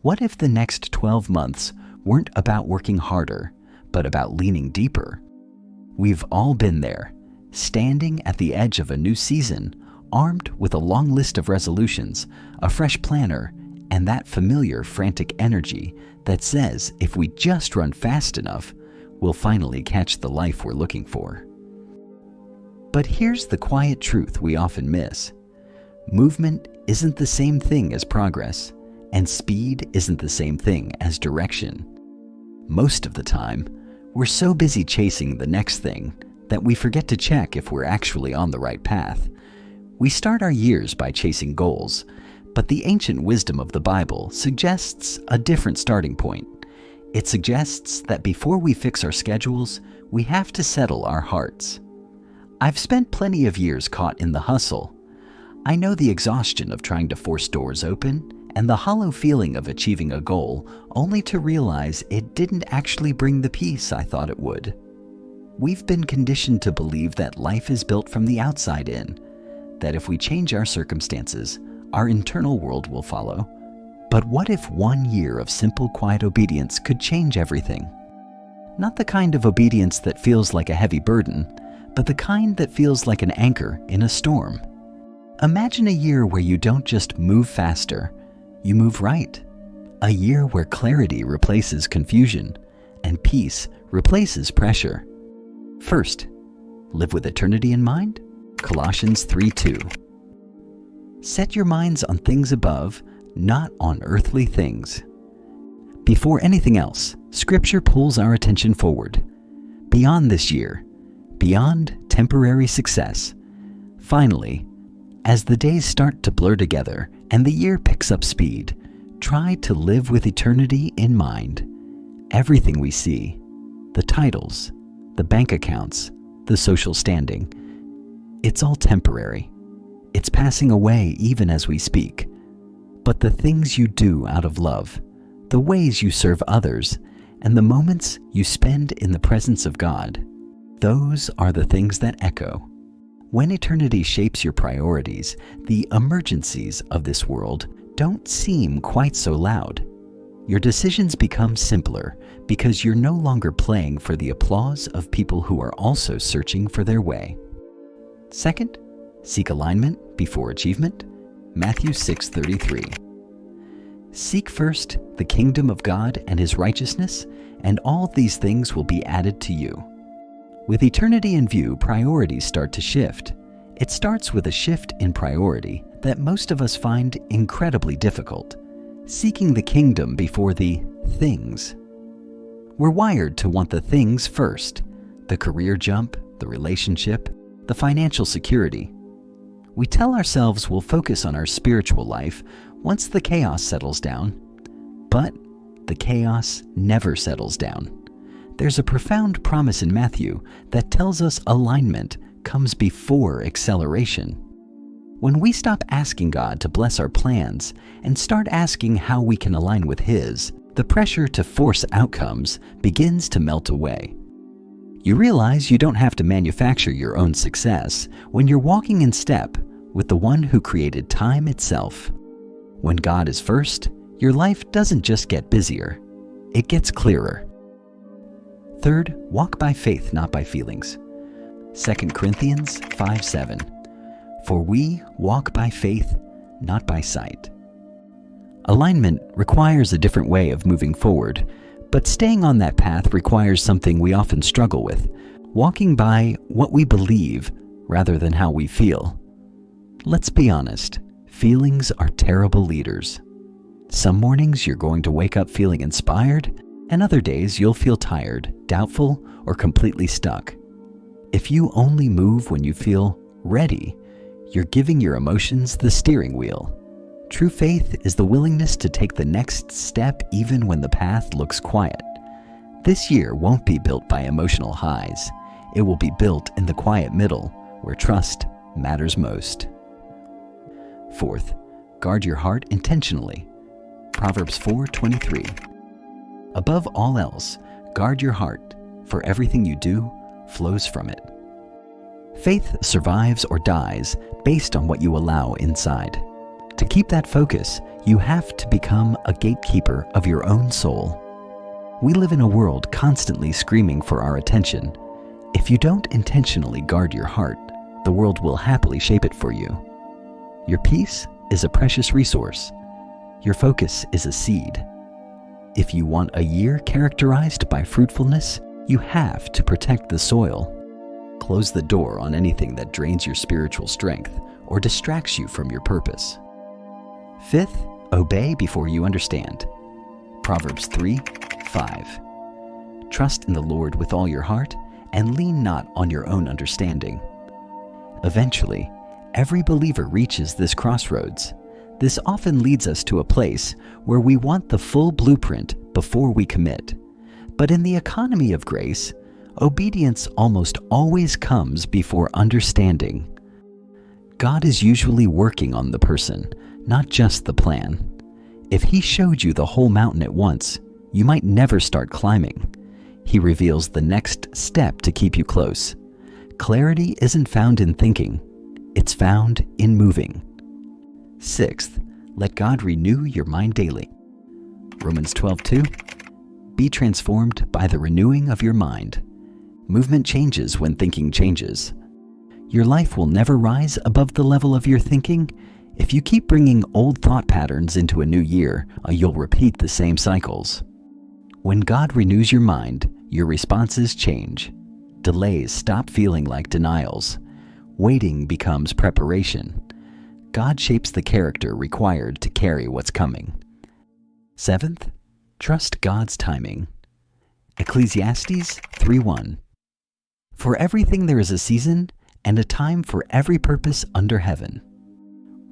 What if the next 12 months weren't about working harder, but about leaning deeper? We've all been there, standing at the edge of a new season, armed with a long list of resolutions, a fresh planner, and that familiar frantic energy that says if we just run fast enough, we'll finally catch the life we're looking for. But here's the quiet truth we often miss. Movement isn't the same thing as progress, and speed isn't the same thing as direction. Most of the time, we're so busy chasing the next thing that we forget to check if we're actually on the right path. We start our years by chasing goals, but the ancient wisdom of the Bible suggests a different starting point. It suggests that before we fix our schedules, we have to settle our hearts. I've spent plenty of years caught in the hustle. I know the exhaustion of trying to force doors open and the hollow feeling of achieving a goal only to realize it didn't actually bring the peace I thought it would. We've been conditioned to believe that life is built from the outside in, that if we change our circumstances, our internal world will follow. But what if 1 year of simple, quiet obedience could change everything? Not the kind of obedience that feels like a heavy burden, but the kind that feels like an anchor in a storm. Imagine a year where you don't just move faster, you move right. A year where clarity replaces confusion and peace replaces pressure. First, live with eternity in mind. Colossians 3:2. Set your minds on things above, not on earthly things. Before anything else, Scripture pulls our attention forward, beyond this year, beyond temporary success. Finally, as the days start to blur together and the year picks up speed, try to live with eternity in mind. Everything we see, the titles, the bank accounts, the social standing, it's all temporary. It's passing away even as we speak. But the things you do out of love, the ways you serve others, and the moments you spend in the presence of God, those are the things that echo. When eternity shapes your priorities, the emergencies of this world don't seem quite so loud. Your decisions become simpler because you're no longer playing for the applause of people who are also searching for their way. Second, seek alignment before achievement. Matthew 6:33. Seek first the kingdom of God and His righteousness, and all these things will be added to you. With eternity in view, priorities start to shift. It starts with a shift in priority that most of us find incredibly difficult. Seeking the kingdom before the things. We're wired to want the things first. The career jump, the relationship, the financial security. We tell ourselves we'll focus on our spiritual life once the chaos settles down. But the chaos never settles down. There's a profound promise in Matthew that tells us alignment comes before acceleration. When we stop asking God to bless our plans and start asking how we can align with His, the pressure to force outcomes begins to melt away. You realize you don't have to manufacture your own success when you're walking in step with the one who created time itself. When God is first, your life doesn't just get busier, it gets clearer. Third, walk by faith, not by feelings. 2 Corinthians 5:7. For we walk by faith, not by sight. Alignment requires a different way of moving forward, but staying on that path requires something we often struggle with, walking by what we believe rather than how we feel. Let's be honest, feelings are terrible leaders. Some mornings you're going to wake up feeling inspired, and other days you'll feel tired, doubtful, or completely stuck. If you only move when you feel ready, you're giving your emotions the steering wheel. True faith is the willingness to take the next step even when the path looks quiet. This year won't be built by emotional highs. It will be built in the quiet middle, where trust matters most. Fourth, guard your heart intentionally. Proverbs 4:23. Above all else, guard your heart, for everything you do flows from it. Faith survives or dies based on what you allow inside. To keep that focus, You have to become a gatekeeper of your own soul. We live in a world constantly screaming for our attention. If you don't intentionally guard your heart, the world will happily shape it for you. Your peace is a precious resource. Your focus is a seed. If you want a year characterized by fruitfulness, you have to protect the soil. Close the door on anything that drains your spiritual strength or distracts you from your purpose. Fifth, obey before you understand. Proverbs 3:5. Trust in the Lord with all your heart and lean not on your own understanding. Eventually, every believer reaches this crossroads. This often leads us to a place where we want the full blueprint before we commit. But in the economy of grace, obedience almost always comes before understanding. God is usually working on the person, not just the plan. If He showed you the whole mountain at once, you might never start climbing. He reveals the next step to keep you close. Clarity isn't found in thinking, it's found in moving. Sixth, let God renew your mind daily. Romans 12:2. Be transformed by the renewing of your mind. Movement changes when thinking changes. Your life will never rise above the level of your thinking. If you keep bringing old thought patterns into a new year, you'll repeat the same cycles. When God renews your mind, your responses change. Delays stop feeling like denials. Waiting becomes preparation. God shapes the character required to carry what's coming. Seventh, trust God's timing. Ecclesiastes 3:1. For everything there is a season and a time for every purpose under heaven.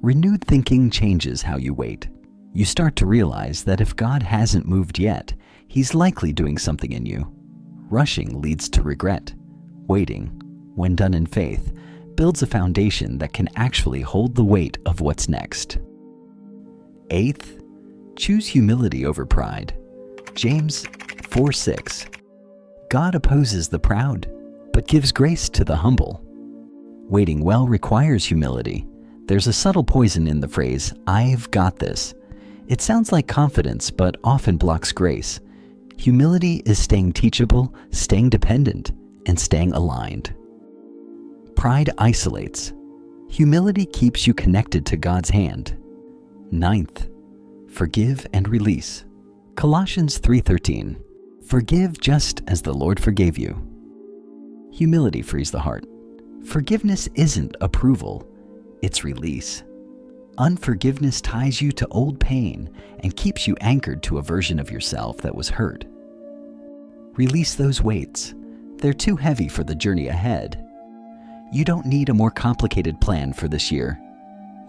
Renewed thinking changes how you wait. You start to realize that if God hasn't moved yet, He's likely doing something in you. Rushing leads to regret. Waiting, when done in faith, builds a foundation that can actually hold the weight of what's next. Eighth, choose humility over pride. James 4:6. God opposes the proud, but gives grace to the humble. Waiting well requires humility. There's a subtle poison in the phrase, "I've got this." It sounds like confidence, but often blocks grace. Humility is staying teachable, staying dependent, and staying aligned. Pride isolates. Humility keeps you connected to God's hand. Ninth, forgive and release. Colossians 3:13. Forgive just as the Lord forgave you. Humility frees the heart. Forgiveness isn't approval, it's release. Unforgiveness ties you to old pain and keeps you anchored to a version of yourself that was hurt. Release those weights. They're too heavy for the journey ahead. You don't need a more complicated plan for this year.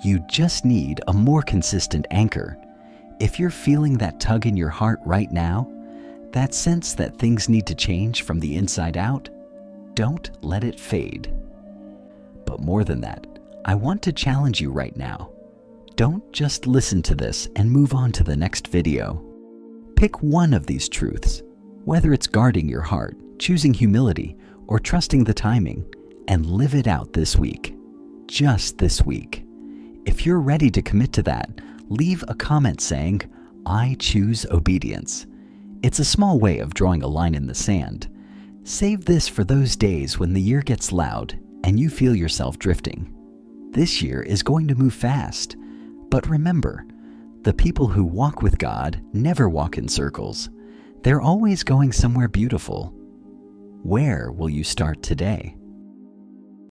You just need a more consistent anchor. If you're feeling that tug in your heart right now, that sense that things need to change from the inside out, don't let it fade. But more than that, I want to challenge you right now. Don't just listen to this and move on to the next video. Pick one of these truths, whether it's guarding your heart, choosing humility, or trusting the timing, and live it out this week. Just this week. If you're ready to commit to that, leave a comment saying, "I choose obedience." It's a small way of drawing a line in the sand. Save this for those days when the year gets loud and you feel yourself drifting. This year is going to move fast. But remember, the people who walk with God never walk in circles. They're always going somewhere beautiful. Where will you start today?